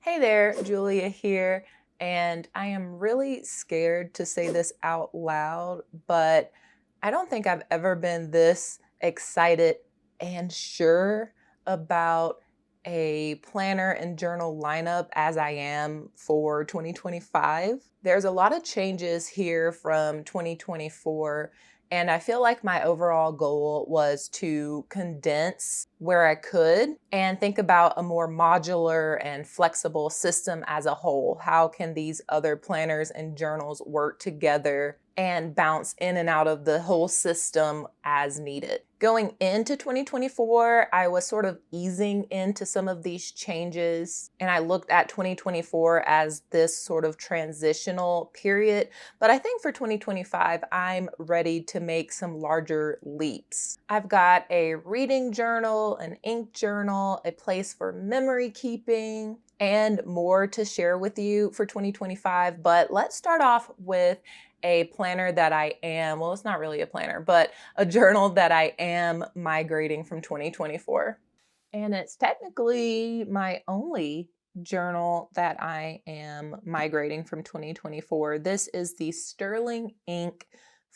Hey there, Julia here, and I am really scared to say this out loud, but I don't think I've ever been this excited and sure about a planner and journal lineup as I am for 2025. There's a lot of changes here from 2024. And I feel like my overall goal was to condense where I could and think about a more modular and flexible system as a whole. How can these other planners and journals work together and bounce in and out of the whole system as needed? Going into 2024, I was sort of easing into some of these changes, and I looked at 2024 as this sort of transitional period. But I think for 2025, I'm ready to make some larger leaps. I've got a reading journal, an ink journal, a place for memory keeping, and more to share with you for 2025. But let's start off with a planner that well, it's not really a planner, but a journal that I am migrating from 2024. And it's technically my only journal that I am migrating from 2024. This is the Sterling Ink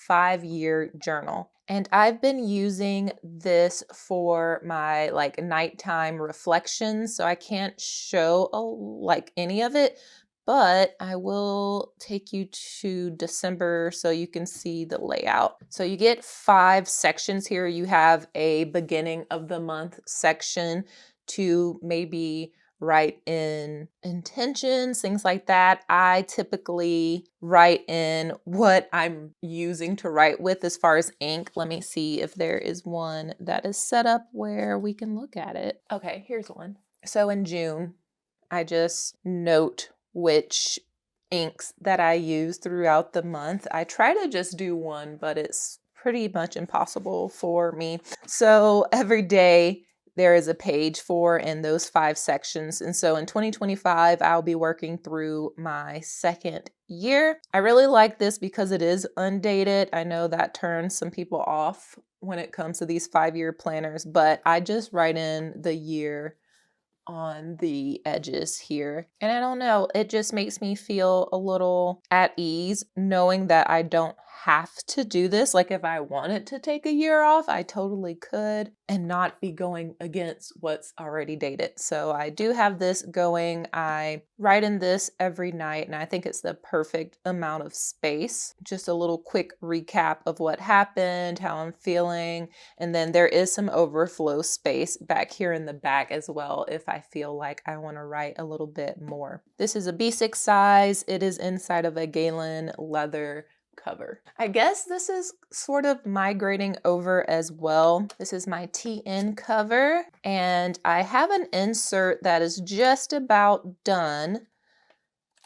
5-year journal. And I've been using this for my nighttime reflections, so I can't show any of it, but I will take you to December so you can see the layout. So you get 5 sections here. You have a beginning of the month section to maybe write in intentions, things like that. I typically write in what I'm using to write with as far as ink. Let me see if there is one that is set up where we can look at it. Okay, here's one. So in June, I just note which inks that I use throughout the month. I try to just do one, but it's pretty much impossible for me. So every day there is a page in those 5 sections. And so in 2025, I'll be working through my 2nd year. I really like this because it is undated. I know that turns some people off when it comes to these 5-year planners, but I just write in the year on the edges here. And I don't know, it just makes me feel a little at ease knowing that I don't have to do this. Like if I wanted to take a year off, I totally could and not be going against what's already dated. So I do have this going. I write in this every night, and I think it's the perfect amount of space. Just a little quick recap of what happened, how I'm feeling, and then there is some overflow space back here in the back as well if I feel like I want to write a little bit more. This is a B6 size. It is inside of a Galen leather cover. I guess this is sort of migrating over as well. This is my TN cover, and I have an insert that is just about done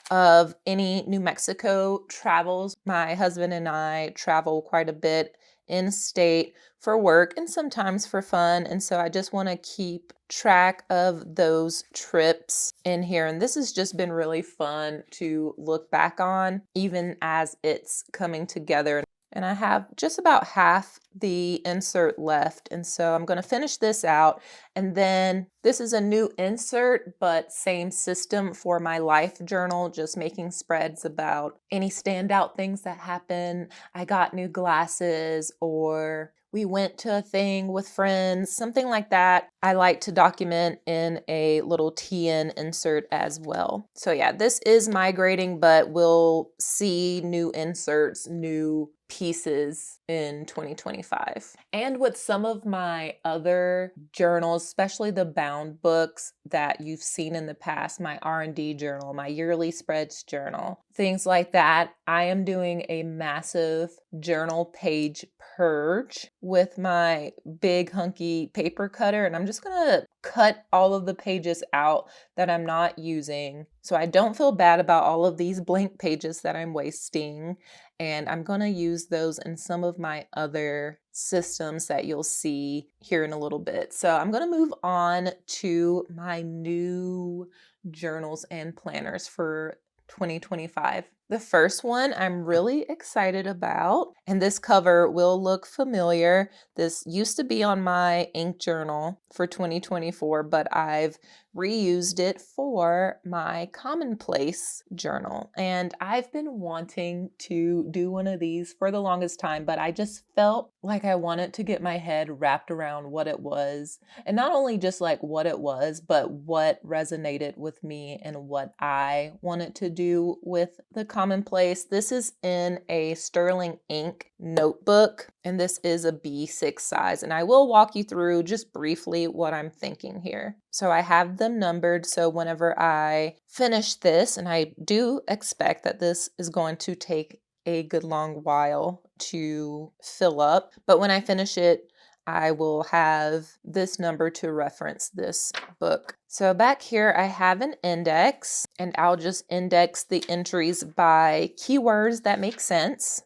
of any New Mexico travels. My husband and I travel quite a bit in state for work and sometimes for fun. And so I just want to keep track of those trips in here. And this has just been really fun to look back on, even as it's coming together. And I have just about half the insert left. And so I'm going to finish this out. And then this is a new insert, but same system for my life journal, just making spreads about any standout things that happen. I got new glasses, or we went to a thing with friends, something like that. I like to document in a little TN insert as well. So yeah, this is migrating, but we'll see new inserts, new pieces in 2025. And with some of my other journals, especially the bound books that you've seen in the past, my R&D journal, my yearly spreads journal, things like that, I am doing a massive journal page purge with my big hunky paper cutter, and I'm just gonna cut all of the pages out that I'm not using so I don't feel bad about all of these blank pages that I'm wasting. And I'm going to use those in some of my other systems that you'll see here in a little bit. So I'm going to move on to my new journals and planners for 2025. The first one I'm really excited about, and this cover will look familiar. This used to be on my ink journal for 2024, but I've reused it for my Commonplace journal. And I've been wanting to do one of these for the longest time, but I just felt like I wanted to get my head wrapped around what it was. And not only just like what it was, but what resonated with me and what I wanted to do with the Commonplace. This is in a sterling ink notebook, and this is a B6 size. And I will walk you through just briefly what I'm thinking here. So I have them numbered, so whenever I finish this, and I do expect that this is going to take a good long while to fill up, but when I finish it, I will have this number to reference this book. So back here, I have an index, and I'll just index the entries by keywords that make sense,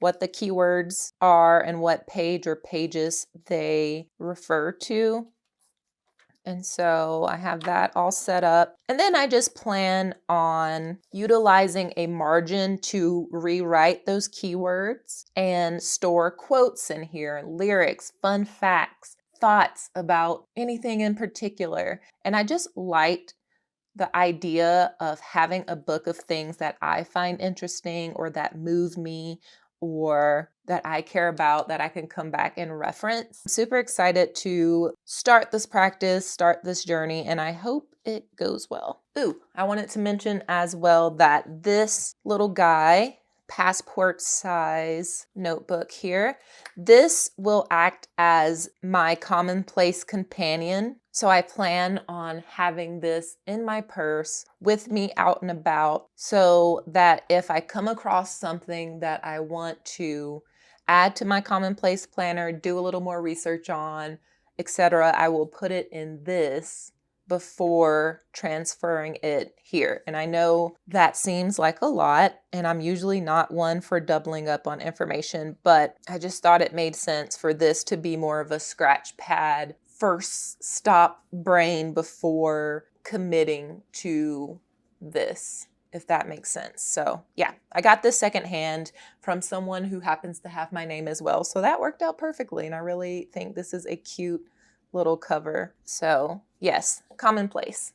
what the keywords are, and what page or pages they refer to. And so I have that all set up. And then I just plan on utilizing a margin to rewrite those keywords and store quotes in here, lyrics, fun facts, thoughts about anything in particular. And I just liked the idea of having a book of things that I find interesting or that move me or that I care about that I can come back and reference. I'm super excited to start this practice, start this journey, and I hope it goes well. Ooh, I wanted to mention as well that this little guy, passport size notebook here, this will act as my Commonplace companion. So I plan on having this in my purse with me out and about so that if I come across something that I want to add to my Commonplace planner, do a little more research on, etc., I will put it in this before transferring it here. And I know that seems like a lot, and I'm usually not one for doubling up on information, but I just thought it made sense for this to be more of a scratch pad, first stop brain before committing to this, if that makes sense. So yeah, I got this secondhand from someone who happens to have my name as well. So that worked out perfectly. And I really think this is a cute little cover. So yes, Commonplace.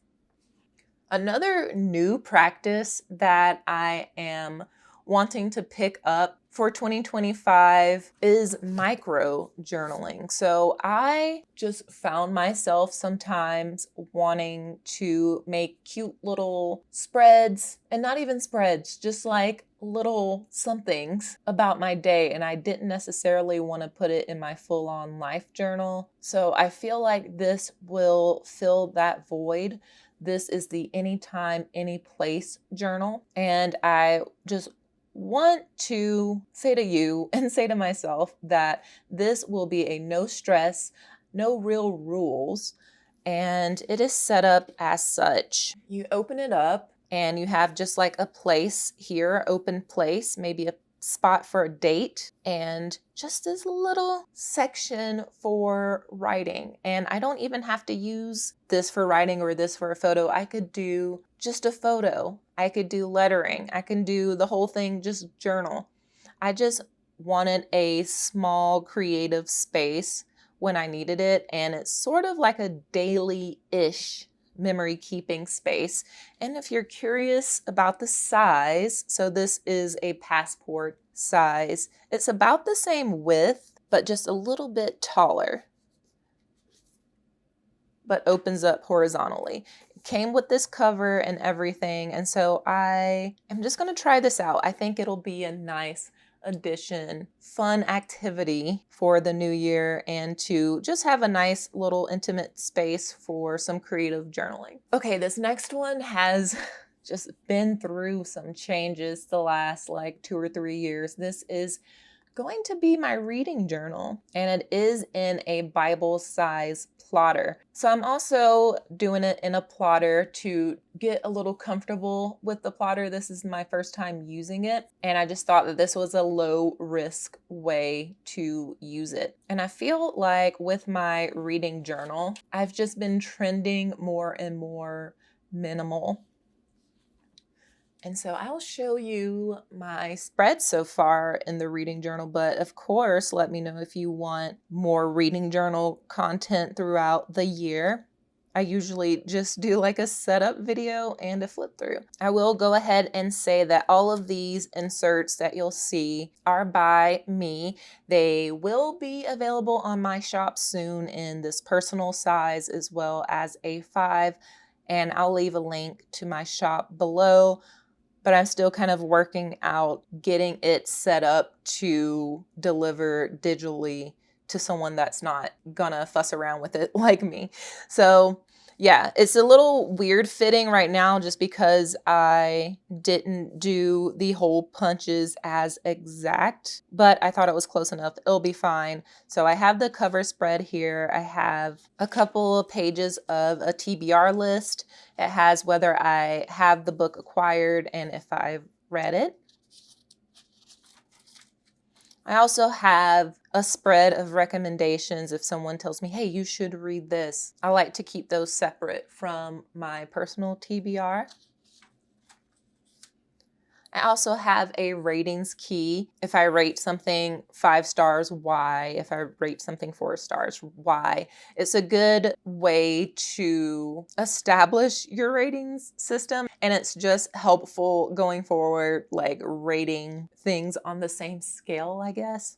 Another new practice that I am wanting to pick up for 2025 is micro journaling. So I just found myself sometimes wanting to make cute little spreads, and not even spreads, just like little somethings about my day. And I didn't necessarily want to put it in my full-on life journal. So I feel like this will fill that void. This is the anytime, any place journal. And I just want to say to you and say to myself that this will be a no stress, no real rules, and it is set up as such. You open it up and you have just like a place here, open place, maybe a spot for a date, and just this little section for writing. And I don't even have to use this for writing or this for a photo. I could do just a photo. I could do lettering. I can do the whole thing, just journal. I just wanted a small creative space when I needed it. And it's sort of like a daily-ish memory keeping space. And if you're curious about the size, so this is a passport size. It's about the same width, but just a little bit taller, but opens up horizontally. It came with this cover and everything. And so I am just going to try this out. I think it'll be a nice addition, fun activity for the new year, and to just have a nice little intimate space for some creative journaling. Okay, this next one has just been through some changes the last like 2 or 3 years. This is going to be my reading journal, and it is in a Bible size plotter. So I'm also doing it in a plotter to get a little comfortable with the plotter. This is my first time using it, and I just thought that this was a low risk way to use it. And I feel like with my reading journal, I've just been trending more and more minimal. And so I'll show you my spread so far in the reading journal, but of course, let me know if you want more reading journal content throughout the year. I usually just do like a setup video and a flip through. I will go ahead and say that all of these inserts that you'll see are by me. They will be available on my shop soon in this personal size as well as A5, and I'll leave a link to my shop below. But I'm still kind of working out getting it set up to deliver digitally to someone that's not gonna fuss around with it like me. So yeah, it's a little weird fitting right now just because I didn't do the hole punches as exact, but I thought it was close enough. It'll be fine. So I have the cover spread here. I have a couple of pages of a TBR list. It has whether I have the book acquired and if I've read it. I also have a spread of recommendations if someone tells me, hey, you should read this. I like to keep those separate from my personal TBR. I also have a ratings key. If I rate something 5 stars, why? If I rate something 4 stars, why? It's a good way to establish your ratings system, and it's just helpful going forward, like rating things on the same scale, I guess.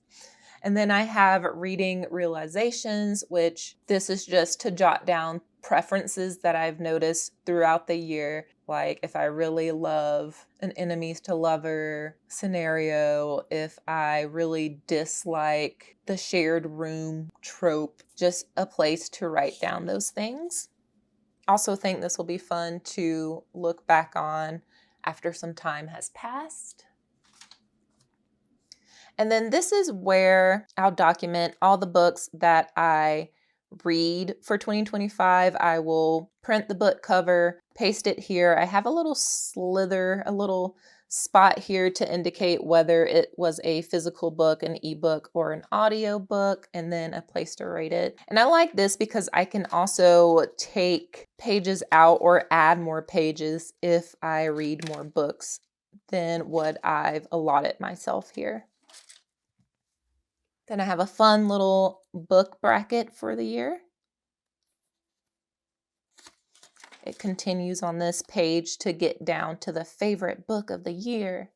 And then I have reading realizations, which this is just to jot down preferences that I've noticed throughout the year. Like if I really love an enemies to lover scenario, if I really dislike the shared room trope, just a place to write down those things. Also think this will be fun to look back on after some time has passed. And then this is where I'll document all the books that I read for 2025. I will print the book cover, paste it here. I have a little slither, a little spot here to indicate whether it was a physical book, an ebook, or an audio book, and then a place to rate it. And I like this because I can also take pages out or add more pages if I read more books than what I've allotted myself here. Then I have a fun little book bracket for the year. It continues on this page to get down to the favorite book of the year.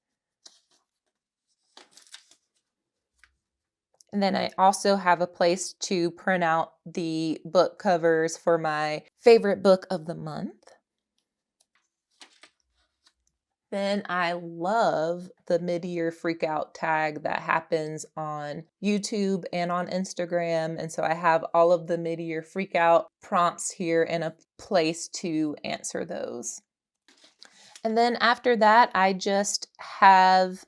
And then I also have a place to print out the book covers for my favorite book of the month. Then I love the mid-year freakout tag that happens on YouTube and on Instagram. And so I have all of the mid-year freakout prompts here and a place to answer those. And then after that, I just have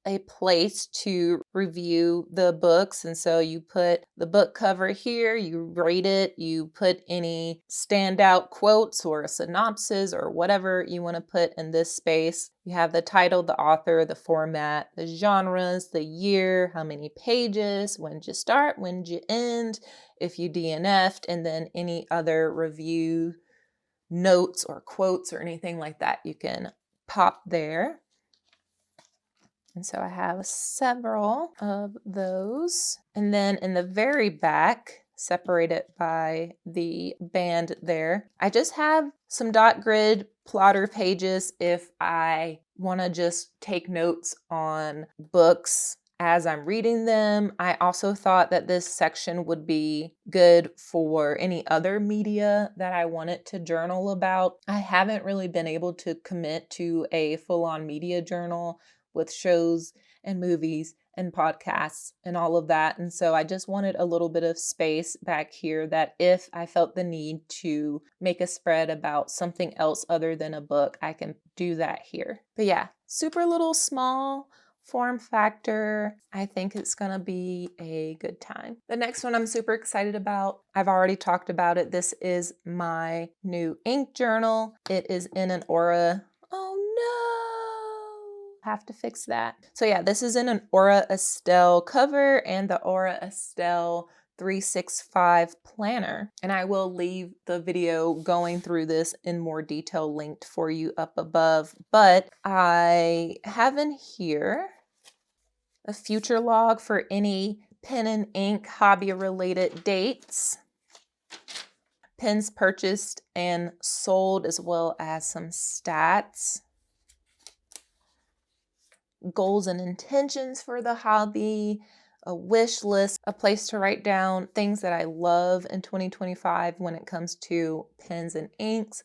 a place to review the books. And so you put the book cover here, you rate it, you put any standout quotes or a synopsis or whatever you want to put in this space. You have the title, the author, the format, the genres, the year, how many pages, when did you start, when did you end, if you DNF'd, and then any other review notes or quotes or anything like that you can pop there. And so I have several of those. And then in the very back, separated by the band there, I just have some dot grid plotter pages if I want to just take notes on books as I'm reading them. I also thought that this section would be good for any other media that I wanted to journal about. I haven't really been able to commit to a full-on media journal with shows and movies and podcasts and all of that. And so I just wanted a little bit of space back here that if I felt the need to make a spread about something else other than a book, I can do that here. But yeah, super little small form factor. I think it's gonna be a good time. The next one I'm super excited about. I've already talked about it. This is my new ink journal. It is in an Aura. Oh no, have to fix that. So yeah, this is in an Aura Estelle cover and the Aura Estelle 365 planner. And I will leave the video going through this in more detail linked for you up above. But I have in here a future log for any pen and ink hobby related dates, pens purchased and sold, as well as some stats, goals and intentions for the hobby, a wish list, a place to write down things that I love in 2025 when it comes to pens and inks.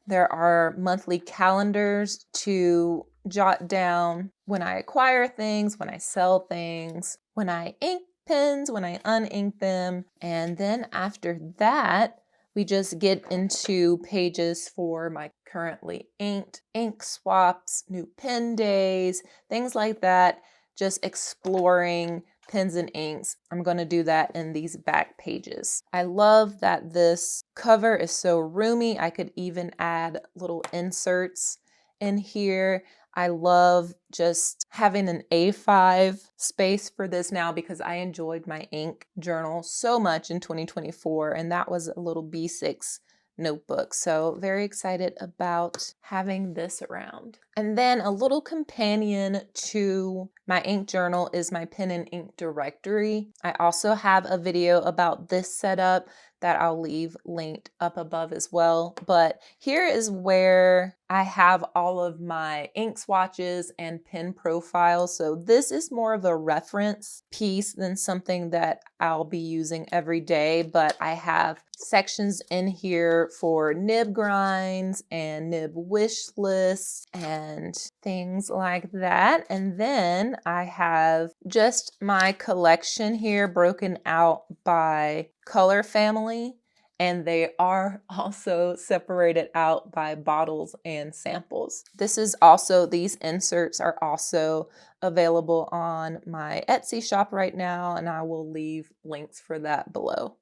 There are monthly calendars to jot down when I acquire things, when I sell things, when I ink pens, when I unink them. And then after that, we just get into pages for my currently inked, ink swaps, new pen days, things like that. Just exploring pens and inks. I'm going to do that in these back pages. I love that this cover is so roomy. I could even add little inserts in here. I love just having an A5 space for this now because I enjoyed my ink journal so much in 2024, and that was a little B6 notebook. So very excited about having this around. And then a little companion to my ink journal is my pen and ink directory. I also have a video about this setup that I'll leave linked up above as well. But here is where I have all of my ink swatches and pen profiles. So this is more of a reference piece than something that I'll be using every day, but I have sections in here for nib grinds and nib wish lists and things like that. And then I have just my collection here broken out by color family, and they are also separated out by bottles and samples. These inserts are also available on my Etsy shop right now, and I will leave links for that below.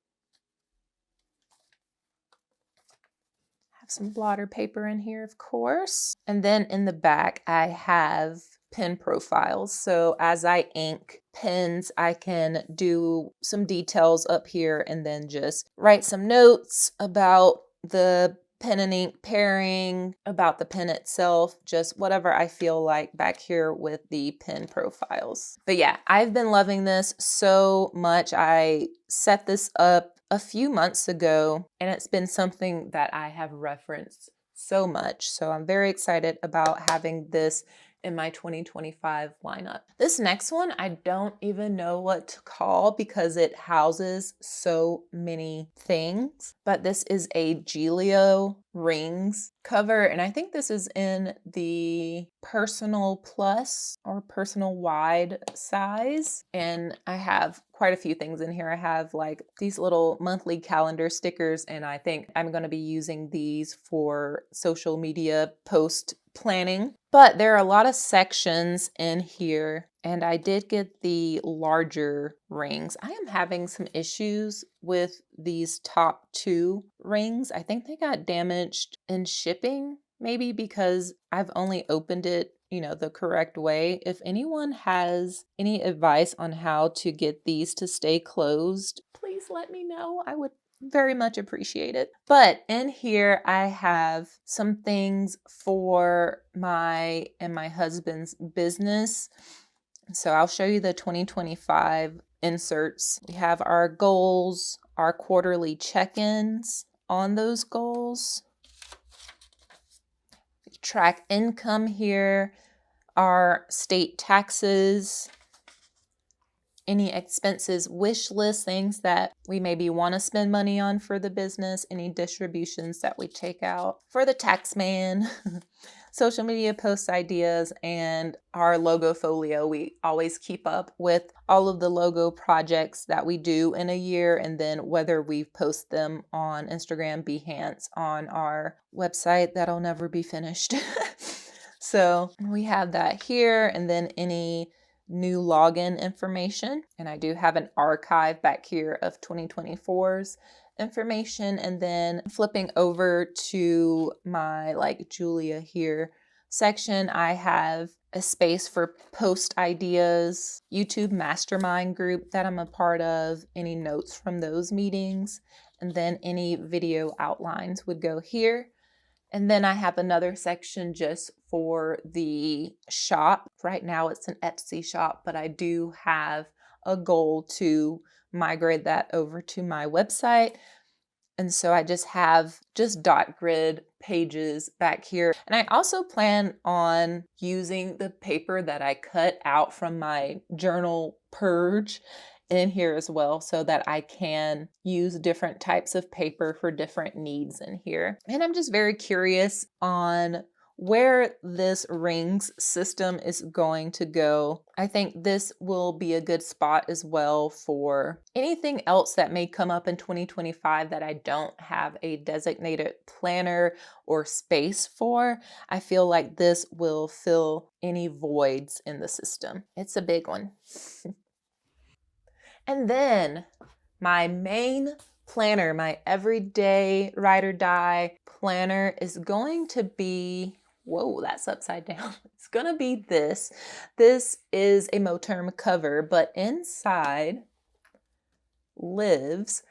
Have some blotter paper in here, of course. And then in the back, I have pen profiles. So as I ink pens, I can do some details up here and then just write some notes about the pen and ink pairing, about the pen itself, just whatever I feel like back here with the pen profiles. But yeah, I've been loving this so much. I set this up a few months ago, and it's been something that I have referenced so much. So I'm very excited about having this in my 2025 lineup. This next one, I don't even know what to call because it houses so many things, but this is a Giglio rings cover, and I think this is in the personal plus or personal wide size, and I have quite a few things in here. I have like these little monthly calendar stickers, and I think I'm going to be using these for social media post planning. But there are a lot of sections in here, and I did get the larger rings. I am having some issues with these top two rings. I think they got damaged in shipping, maybe because I've only opened it the correct way. If anyone has any advice on how to get these to stay closed, please let me know. I would very much appreciate it. But in here, I have some things for my and my husband's business. So I'll show you the 2025 inserts. We have our goals, our quarterly check-ins on those goals. We track income here, our state taxes, any expenses, wish list, things that we maybe want to spend money on for the business, any distributions that we take out for the tax man, social media post ideas, and our logo folio. We always keep up with all of the logo projects that we do in a year, and then whether we post them on Instagram, Behance, on our website that'll never be finished. So we have that here, and then any new login information. And I do have an archive back here of 2024's information. And then flipping over to my Julia here section, I have a space for post ideas, YouTube mastermind group that I'm a part of, any notes from those meetings, and then any video outlines would go here. And then I have another section just for the shop. Right now it's an Etsy shop, but I do have a goal to migrate that over to my website. And so I just have dot grid pages back here. And I also plan on using the paper that I cut out from my journal purge in here as well, so that I can use different types of paper for different needs in here. And I'm just very curious on where this rings system is going to go. I think this will be a good spot as well for anything else that may come up in 2025 that I don't have a designated planner or space for. I feel like this will fill any voids in the system. It's a big one. And then my main planner, my everyday ride or die planner, is going to be, whoa, that's upside down. It's going to be this. This is a Moterm cover, but inside lives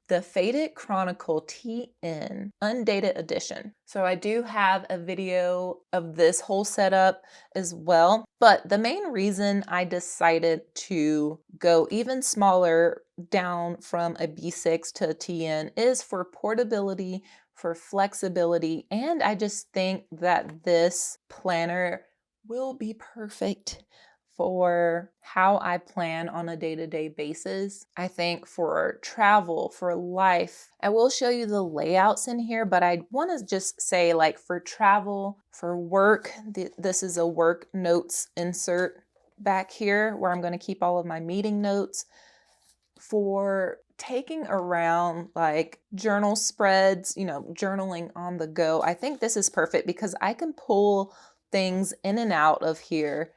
the Faded Chronicle TN Undated Edition. So I do have a video of this whole setup as well, but the main reason I decided to go even smaller down from a B6 to a TN is for portability, for flexibility, and I just think that this planner will be perfect for how I plan on a day-to-day basis. I think for travel, for life, I will show you the layouts in here, but I want to just say, like, for travel, for work, this is a work notes insert back here where I'm going to keep all of my meeting notes. For taking around like journal spreads, journaling on the go, I think this is perfect because I can pull things in and out of here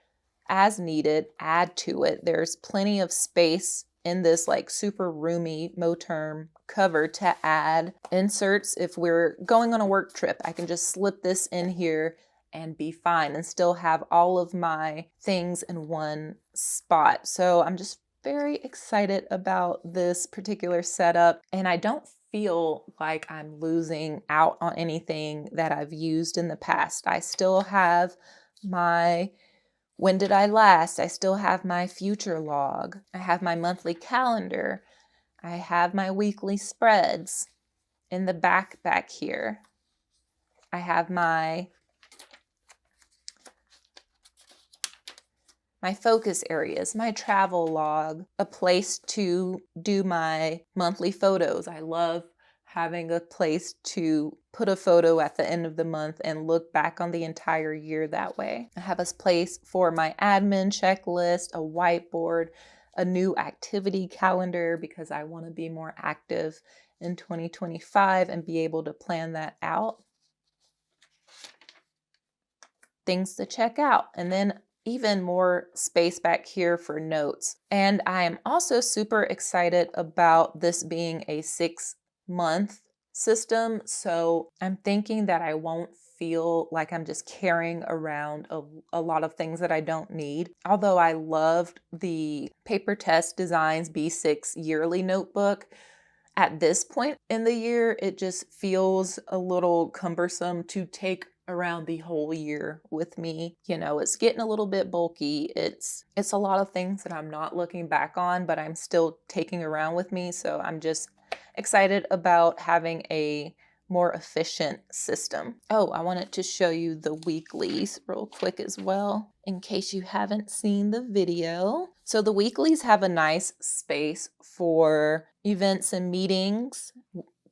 as needed, add to it. There's plenty of space in this like super roomy Moterm cover to add inserts. If we're going on a work trip, I can just slip this in here and be fine and still have all of my things in one spot. So I'm just very excited about this particular setup, and I don't feel like I'm losing out on anything that I've used in the past. I still have my when did I last? I still have my future log. I have my monthly calendar. I have my weekly spreads in the back here. I have my focus areas, my travel log, a place to do my monthly photos. I love having a place to put a photo at the end of the month and look back on the entire year that way. I have a place for my admin checklist, a whiteboard, a new activity calendar because I want to be more active in 2025 and be able to plan that out. Things to check out, and then even more space back here for notes. And I am also super excited about this being a 6-month system. So I'm thinking that I won't feel like I'm just carrying around a lot of things that I don't need. Although I loved the Paper Test Designs B6 yearly notebook, at this point in the year, it just feels a little cumbersome to take around the whole year with me. It's getting a little bit bulky. It's a lot of things that I'm not looking back on, but I'm still taking around with me. So I'm just excited about having a more efficient system. Oh, I wanted to show you the weeklies real quick as well, in case you haven't seen the video. So the weeklies have a nice space for events and meetings,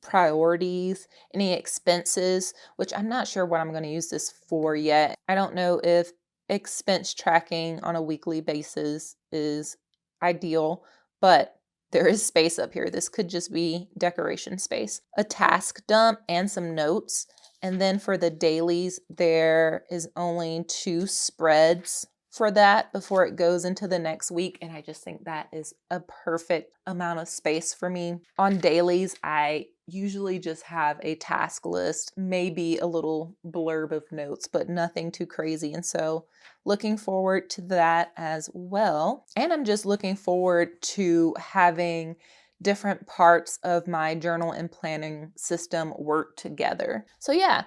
priorities, any expenses, which I'm not sure what I'm going to use this for yet. I don't know if expense tracking on a weekly basis is ideal, but there is space up here. This could just be decoration space. A task dump and some notes. And then for the dailies, there is only 2 spreads for that before it goes into the next week. And I just think that is a perfect amount of space for me. On dailies, I usually just have a task list, maybe a little blurb of notes, but nothing too crazy. And so looking forward to that as well. And I'm just looking forward to having different parts of my journal and planning system work together. So yeah,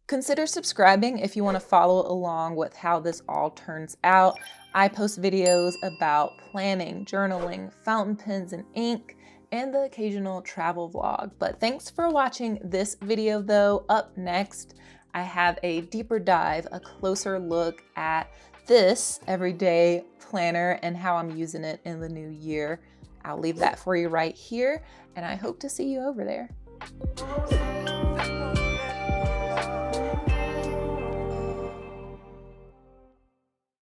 consider subscribing if you want to follow along with how this all turns out. I post videos about planning, journaling, fountain pens and ink, and the occasional travel vlog. But thanks for watching this video though. Up next, I have a deeper dive, a closer look at this everyday planner and how I'm using it in the new year. I'll leave that for you right here, and I hope to see you over there.